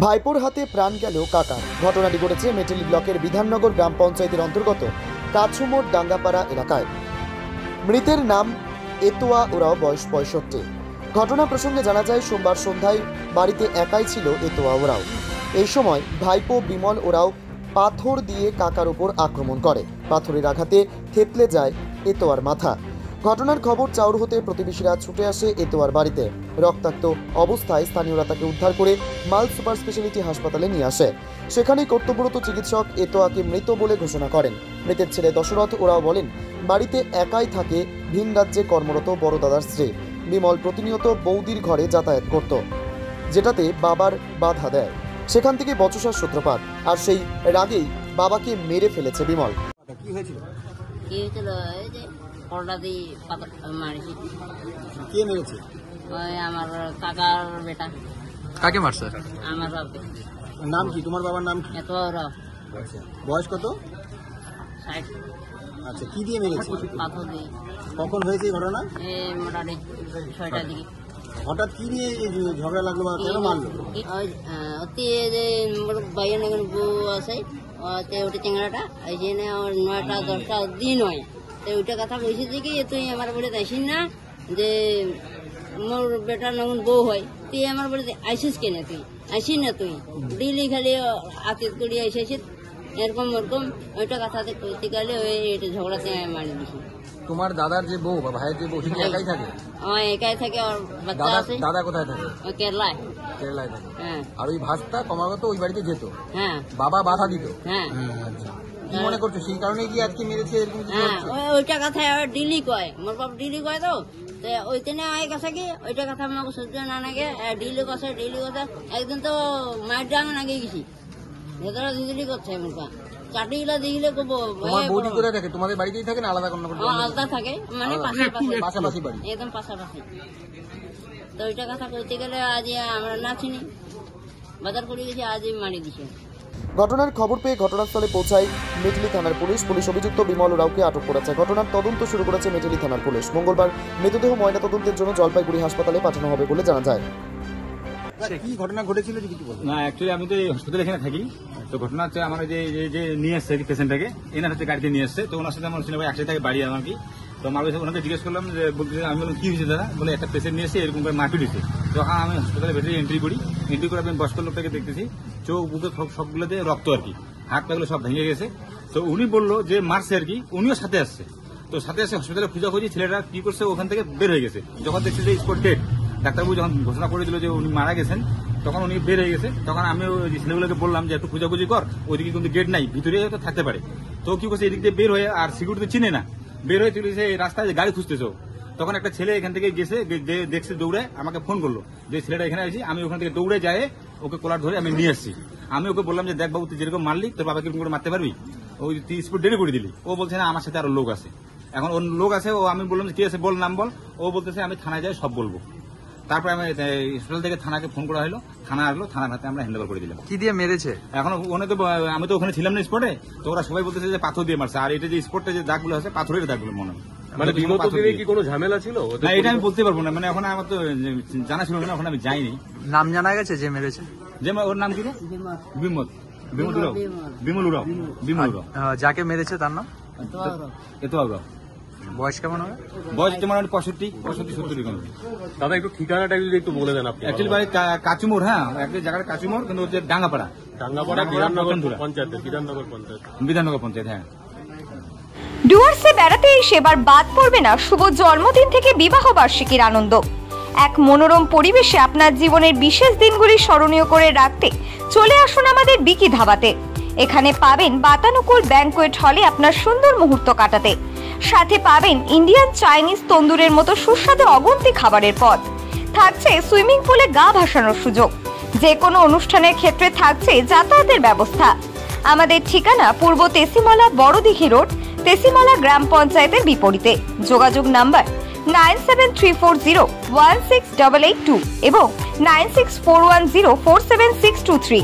ভাইপোর হাতে প্রাণ গেল কাকার। ঘটনাটি ঘটেছে মেটেলি ব্লকের বিধাননগর গ্রাম পঞ্চায়েতের অন্তর্গত কাছুমোড় ডাঙ্গাপাড়া এলাকায়। মৃতের নাম এতোয়া ওরাও, বয়স 65। ঘটনা প্রসঙ্গে জানা যায়, সোমবার সন্ধ্যায় বাড়িতে একাই ছিল এতোয়া ওরাও। এই সময় ভাইপো বিমল ওরাও পাথর দিয়ে কাকার উপর আক্রমণ করে। পাথরের আঘাতে থেতলে যায় এতোয়ার মাথা। ঘটনার খবর চাউর হতে প্রতিবেশীরা ছুটে আসে এতোয়ার বাড়িতে। রক্তাক্ত অবস্থায় স্থানীয়রা তাকে উদ্ধার করে মাল সুপার স্পেশালিটি হাসপাতালে নিয়ে আসে। সেখানেই কর্তব্যরত চিকিৎসক এতোয়াকে মৃত বলে ঘোষণা করেন। মৃতের ছেলে দশরথ ওরাও বলেন, বাড়িতে একাই থাকে ভিন রাজ্যে কর্মরত বড় দাদার স্ত্রী। বিমল প্রতিনিয়ত বৌদির ঘরে যাতায়াত করত, যেটাতে বাবার বাধা দেয়। সেখান থেকে বচসার সূত্রপাত, আর সেই রাগেই বাবাকে মেরে ফেলেছে বিমল। কি হয়েছিল? এই যে কলটা দিয়ে পাতা মারিছি। কে মেরেছে? ওই আমার কাকার বেটা। কাকে মারছে? আমার বাপকে। নাম কি? তোমার বাবার নাম কি? এত ওরা আচ্ছা, বয়স কত? 60। আচ্ছা, কি দিয়ে মেরেছে? পাথর দিয়ে। কখন হয়েছে এই ঘটনা? এই মোটামুটি 6টার দিকে। হঠাৎ কি নিয়ে এই ঝগড়া লাগলো বা কেন মারলো? অতি যে বাইরে এখন বউ আছে, ওটা চেংড়াটা এই যে 9টা 10টা দিন হয়। তো ওইটা কথা কইছে যে কি তুই আমার বলে আসিস না, যে মোর বেটার নতুন বউ হয়, তুই আমার বলে আইসিস কেন? তুই আসিস না, তুই ডেলি খালি আতিত করি আইসিস এরকম ওরকম। ওইটা কথাতে কইতে গেলে ওই এটা ঝগড়াতে মারি দিছি। তোমার দাদার যে বউ বা ভাইয়ের যে বউ, সে একাই থাকে? একাই থাকে, আর বাচ্চা আছে। দাদা কোথায় থাকে? কেরালায়। কেরালায় থাকে। হ্যাঁ। আর ওই ভাস্তা ক্রমাগত ওই বাড়িতে যেত? হ্যাঁ। বাবা বাধা দিত? হ্যাঁ। আচ্ছা, কি মনে করছো সেই কারণে কি আজকে মেরেছে এরকম কিছু হ্যাঁ, হচ্ছে? ওইটা কথা ডিলি কয়, মোর বাপ ডিলি কয়। তো ওইখানে আয় কাছে কি ওইটা কথা আমাকে সহ্য না নাগে, ডিলি কথা একদিন তো মায়ের ডাঙ নাগে গেছি, ভেতরে দিদি করছে মোটা চাটিগুলা দিলে কবো। তোমার বৌদি কোথায় থাকে? তোমাদের বাড়িতেই থাকে না আলাদা কোনো? আলাদা থাকে, মানে পাশাপাশি বাড়ি, একদম পাশাপাশি। তো ওইটা কথা কইতে গেলে আজ আমরা না চিনি, বাজার করে গেছি, আজই মারি দিছে। ঘটনার খবর পেয়ে ঘটনাস্থলে পৌঁছায় মেটেলি থানার পুলিশ। অভিযুক্ত বিমল ওরাওকে আটক করেছে। ঘটনার তদন্ত শুরু করেছে মেটেলি থানার পুলিশ। মঙ্গলবার মৃতদেহ ময়নাতদন্তের জন্য জলপাইগুড়ি হাসপাতালে পাঠানো হবে বলে জানা যায়। কি ঘটনা ঘটেছিল যদি কিছু বলো? না, অ্যাকচুয়ালি আমি তো এই হসপিটালে এখানে থাকি। তো ঘটনা হচ্ছে, আমার যে নিয়ে আসছে পেশেন্টটাকে, এনার হচ্ছে গাড়িতে নিয়ে আসছে। তো ওনার সাথে আমার ছিল একসাথে থাকে বাড়ি আমার কি। তো আমার ওনাকে জিজ্ঞেস করলাম যে, আমি বললাম কি হয়েছে দাদা? বলে একটা পেশেন্ট নিয়ে এসে এরকম করে মারপিট হয়েছে। তখন আমি হসপিটালে ভেতরে এন্ট্রি করি আমি বয়স্ক লোকটাকে দেখতেছি, চোখ বুকে সবগুলোতে রক্ত আর কি, হাত পাগুলো সব ভেঙে গেছে। তো উনি বললো যে মারছে আর কি, উনিও সাথে আসছে। তো সাথে আসে হসপিটালে খোঁজাখুঁজি, ছেলেটা কি করছে ওখান থেকে বের হয়ে গেছে। যখন দেখছি যে স্পট ডেড, ডাক্তারবাবু যখন ঘোষণা করে দিল যে উনি মারা গেছেন, তখন উনি বের হয়ে গেছে। তখন আমি ওই ছেলেগুলোকে বললাম যে একটু খোঁজাখুঁজি কর, ওইদিকে কিন্তু গেট নাই, ভিতরে হয়তো থাকতে পারে। তো কি করছে, এদিক দিয়ে বের হয়ে, আর সিকিউরিটি চিনে না, বের হয়ে চলেছে রাস্তায় গাড়ি খুঁজতেছে। তখন একটা ছেলে এখান থেকে গেছে, দেখছে দৌড়ে আমাকে ফোন করলো যে ছেলেটা এখানে আছে। আমি ওখান থেকে দৌড়ে যাই, ওকে কোলার ধরে আমি নিয়ে আসছি। আমি ওকে বললাম যে দেখ বাবু, তুই যেরকম মারলি তোর বাবাকে এরকম করে মারতে পারবি? ওই তুই স্পট ডেলি করে দিলি। ও বলছে না, আমার সাথে আরো লোক আছে। এখন ওর লোক আছে, ও আমি বললাম কি আছে বল, নাম বল। ও বলতেছে আমি থানায় যাই, সব বলবো। তারপরে আমি হসপিটাল থেকে থানাকে ফোন করা হলো, থানা আসলো, থানার হাতে আমরা হ্যান্ড ওভার করে দিলাম। কি দিয়ে মেরেছে? এখন আমি তো ওখানে ছিলাম না স্পটে, তো ওরা সবাই বলতেছে যে পাথর দিয়ে মারছে। আর এটা যে স্পটে যে দাগগুলো আছে, পাথরের দাগগুলো মনে হয়। মানে বিগত দিনে কি কোনো ঝামেলা ছিল? না, এটা আমি বলতে পারবো না, মানে এখন আমার তো জানা ছিল না, ওখানে আমি যাইনি। নাম জানা গেছে যে মেরেছে? যে ওর নাম কি রে? বিমল উরাও। যাকে মেরেছে তার নাম এতোয়া ওরাও। বয়স কেমন হবে? বয়স তোমার 65-70। দাদা একটু ঠিকানাটা যদি একটু বলে দেন আপনি। অ্যাকচুয়ালি বাড়ি কাচুমোড়, হ্যাঁ একটা জায়গার কাচুমোড়, কিন্তু হচ্ছে ডাঙ্গাপাড়া বিধাননগর পঞ্চায়েত। হ্যাঁ, ডুয়ার্সে বেড়াতে এসে এবার বাদ পড়বে না শুভ জন্মদিন থেকে বিবাহ বার্ষিকীর আনন্দ। এক মনোরম পরিবেশে আপনার জীবনের বিশেষ দিনগুলি স্মরণীয় করে রাখতে চলে আসুন আমাদের বিকি ধাবাতে। এখানে পাবেন বাতানুকূল ব্যাংকোয়েট হলে আপনার সুন্দর মুহূর্ত কাটাতে। সাথে পাবেন ইন্ডিয়ান, চাইনিজ, তন্দুরের মতো সুস্বাদু অগুন্তি খাবারের পদ। থাকছে সুইমিং পুলে গা ভাসানোর সুযোগ। যে কোনো অনুষ্ঠানের ক্ষেত্রে থাকছে যাতায়াতের ব্যবস্থা। আমাদের ঠিকানা পূর্ব তেসিমালা, বড়দিঘি রোড, তেসিমালা গ্রাম পঞ্চায়েতের বিপরীতে। যোগাযোগ নাম্বার 9734016882 এবং 9641047623।